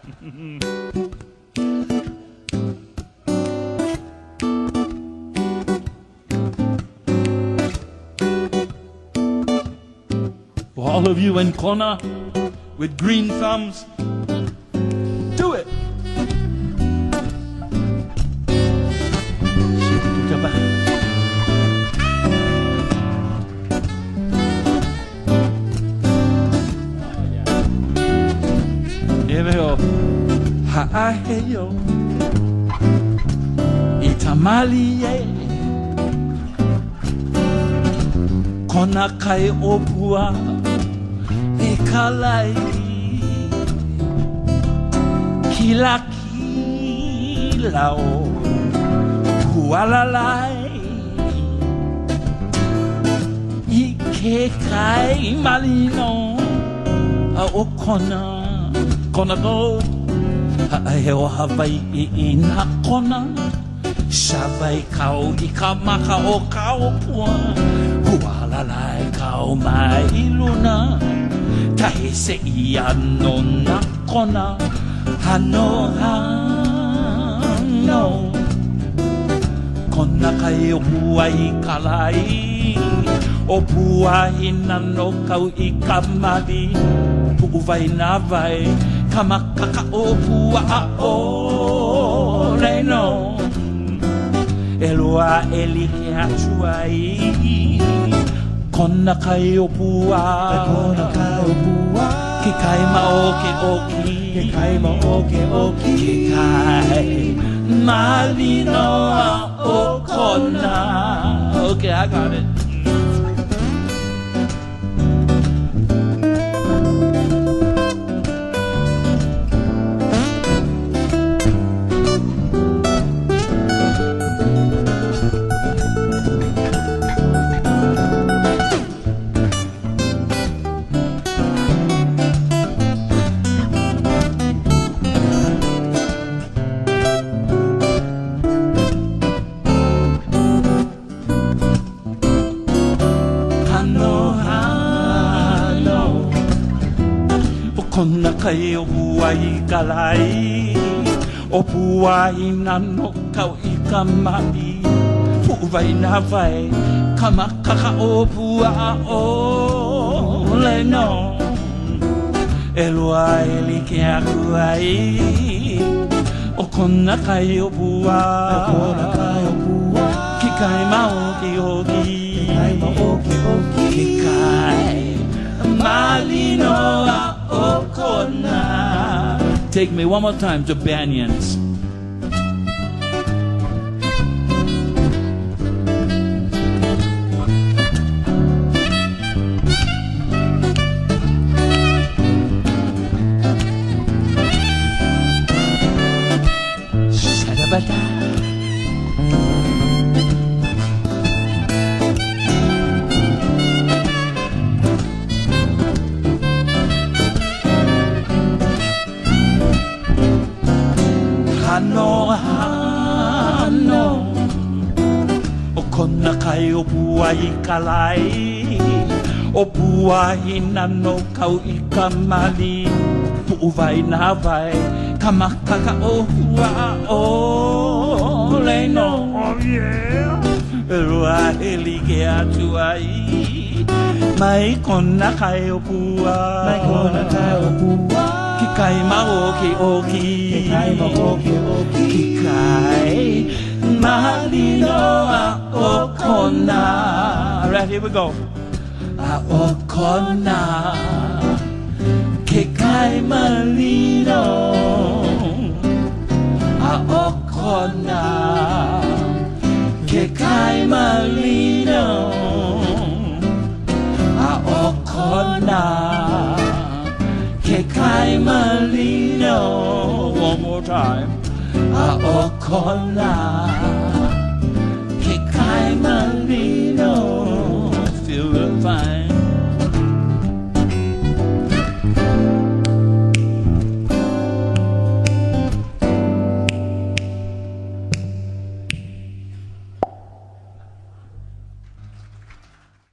For all of you in Kona with green thumbs, do it. Here we go. Ha'aheyo Itamalie Kona kai opua E kalai Kila kila o Kualalai Ike kai malino A o kona Kona go Ha'aheo Hawaii I na kona Shawai kau I ka maka o kau pua Hualalai kau mai luna Tahe se I ano na kona Hano hano Kona kai o pua I kalai O pua hina no kau I ka mali Pu'uvai na vai Kamakaka o pua o reno Eloa eli ke hatuai Kona kai o pua Kona kai o pua Ke kai maoke oki Ke kai maoke oki Ke kai malino o kona Okay, I got it. Kona kai o pua I kalai O pua I nano kau I ka mali Pu'uvai na vai Kamakaka o pua o leno Eloa eli ke aku ai O kona kai o pua Kona kai o pua Ki kai maoki oki Ki kai maoki oki Ki kai malino o kona. Take me one more time to Banyans. Shadabada. Hano hano O kona kai o pua I kalai O pua hina no kau I ka mali Pu'uvai na vai Kamakaka o hua o leino Oh yeah Rua heli ke atu ai Mai kona kai o pua Mai kona kai o pua Ki kai maoki oki Ke kai maoke oki Ki kai malino o kona Alright, here we go O kona Ke kai malino O kona Ke kai malino O kona Ke kai malino One more time O kona Ke kai malino Feel real fine